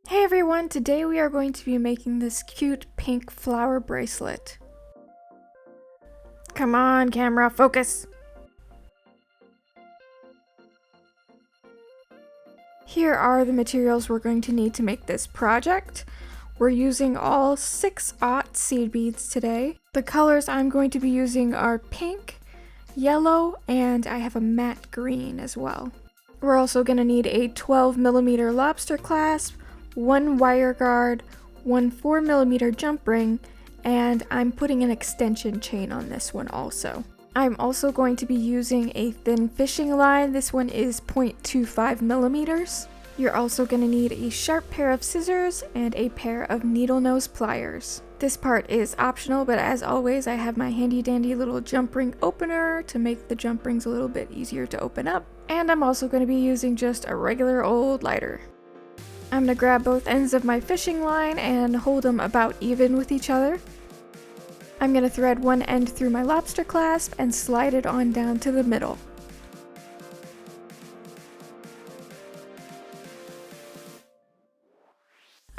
Hey everyone, today we are going to be making this cute pink flower bracelet. Come on, camera, focus! Here are the materials we're going to need to make this project. We're using all 6/0 seed beads today. The colors I'm going to be using are pink, yellow, and I have a matte green as well. We're also going to need a 12mm lobster clasp, one wire guard, one 4mm jump ring, and I'm putting an extension chain on this one also. I'm also going to be using a thin fishing line. This one is 0.25mm. You're also going to need a sharp pair of scissors and a pair of needle nose pliers. This part is optional, but as always I have my handy dandy little jump ring opener to make the jump rings a little bit easier to open up. And I'm also going to be using just a regular old lighter. I'm going to grab both ends of my fishing line and hold them about even with each other. I'm going to thread one end through my lobster clasp and slide it on down to the middle.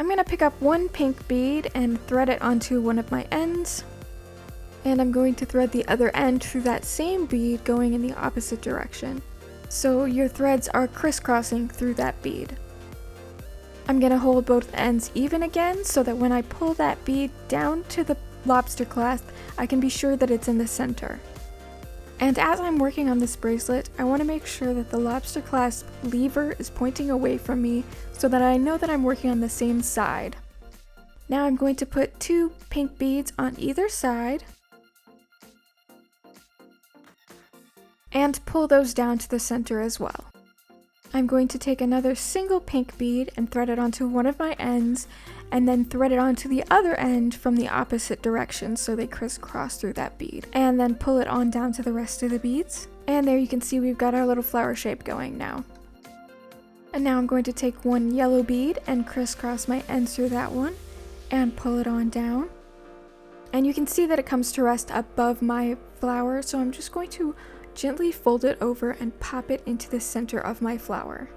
I'm going to pick up one pink bead and thread it onto one of my ends. And I'm going to thread the other end through that same bead going in the opposite direction. So your threads are crisscrossing through that bead. I'm going to hold both ends even again so that when I pull that bead down to the lobster clasp, I can be sure that it's in the center. And as I'm working on this bracelet, I want to make sure that the lobster clasp lever is pointing away from me so that I know that I'm working on the same side. Now I'm going to put two pink beads on either side and pull those down to the center as well. I'm going to take another single pink bead and thread it onto one of my ends and then thread it onto the other end from the opposite direction so they crisscross through that bead. And then pull it on down to the rest of the beads. And there you can see we've got our little flower shape going now. And now I'm going to take one yellow bead and crisscross my ends through that one and pull it on down. And you can see that it comes to rest above my flower, so I'm just going to gently fold it over and pop it into the center of my flower.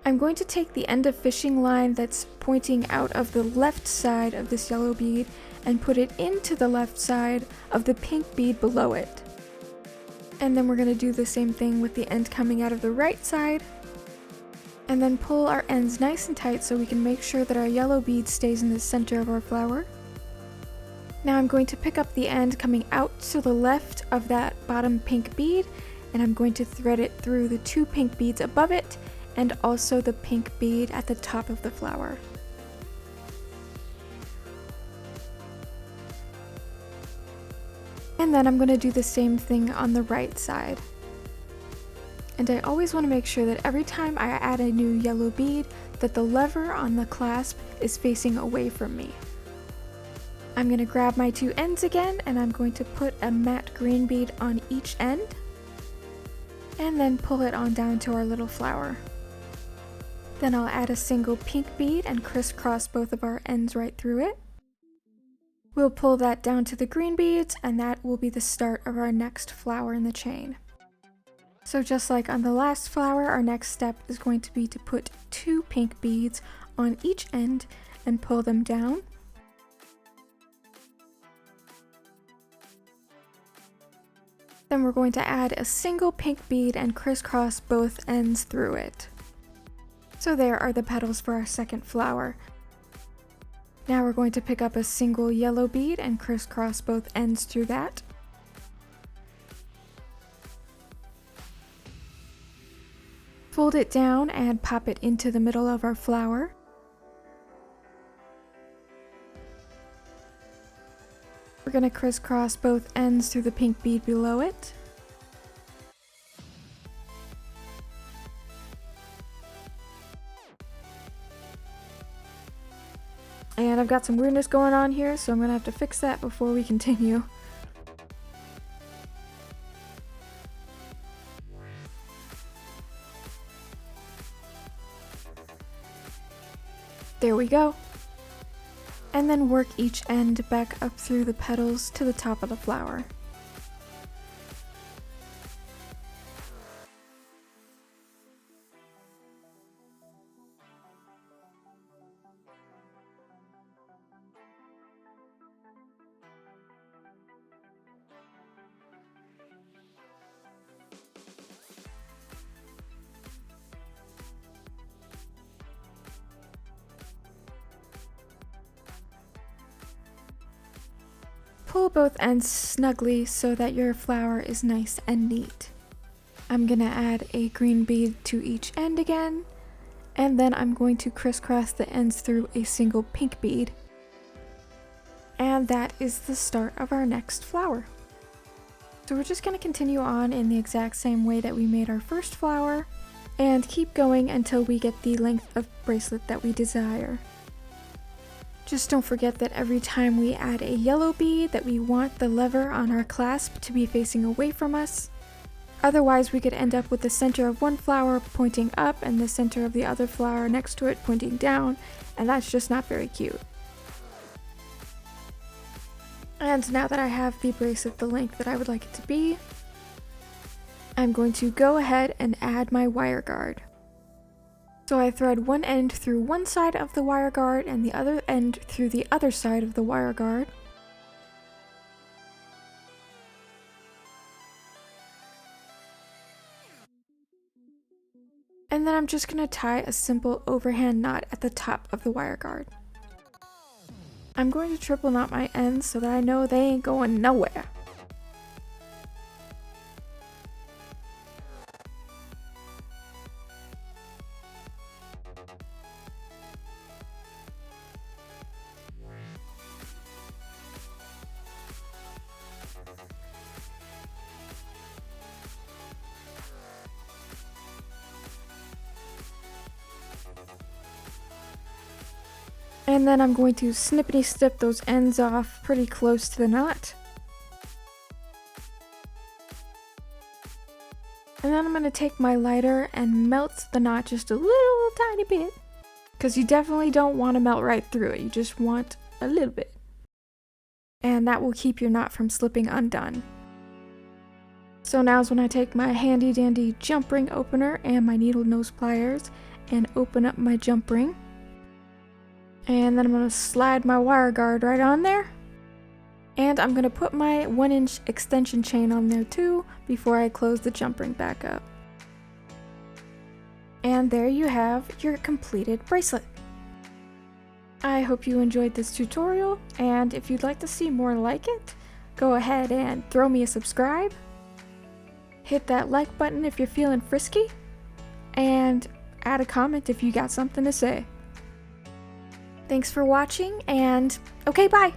I'm going to take the end of fishing line that's pointing out of the left side of this yellow bead and put it into the left side of the pink bead below it. And then we're going to do the same thing with the end coming out of the right side. And then pull our ends nice and tight so we can make sure that our yellow bead stays in the center of our flower. Now I'm going to pick up the end coming out to the left of that bottom pink bead, and I'm going to thread it through the two pink beads above it and also the pink bead at the top of the flower. And then I'm going to do the same thing on the right side. And I always want to make sure that every time I add a new yellow bead that the lever on the clasp is facing away from me. I'm going to grab my two ends again and I'm going to put a matte green bead on each end and then pull it on down to our little flower. Then I'll add a single pink bead and crisscross both of our ends right through it. We'll pull that down to the green beads and that will be the start of our next flower in the chain. So just like on the last flower, our next step is going to be to put two pink beads on each end and pull them down. Then we're going to add a single pink bead and crisscross both ends through it. So there are the petals for our second flower. Now we're going to pick up a single yellow bead and crisscross both ends through that. Fold it down and pop it into the middle of our flower. We're going to crisscross both ends through the pink bead below it. And I've got some weirdness going on here, so I'm going to have to fix that before we continue. There we go. And then work each end back up through the petals to the top of the flower. pull both ends snugly so that your flower is nice and neat. I'm gonna add a green bead to each end again, and then I'm going to crisscross the ends through a single pink bead. And that is the start of our next flower. So we're just going to continue on in the exact same way that we made our first flower and keep going until we get the length of bracelet that we desire. Just don't forget that every time we add a yellow bead that we want the lever on our clasp to be facing away from us. Otherwise we could end up with the center of one flower pointing up and the center of the other flower next to it pointing down, and that's just not very cute. And now that I have the bracelet the length that I would like it to be, I'm going to go ahead and add my wire guard. So I thread one end through one side of the wire guard and the other end through the other side of the wire guard. And then I'm just going to tie a simple overhand knot at the top of the wire guard. I'm going to triple knot my ends so that I know they ain't going nowhere. And then I'm going to snippety snip those ends off pretty close to the knot. And then I'm going to take my lighter and melt the knot just a little tiny bit. Because you definitely don't want to melt right through it, you just want a little bit. And that will keep your knot from slipping undone. So now's when I take my handy dandy jump ring opener and my needle nose pliers and open up my jump ring. And then I'm going to slide my wire guard right on there. And I'm going to put my 1-inch extension chain on there too before I close the jump ring back up. And there you have your completed bracelet. I hope you enjoyed this tutorial, and if you'd like to see more like it, go ahead and throw me a subscribe. Hit that like button if you're feeling frisky, and add a comment if you got something to say. Thanks for watching, and okay, bye!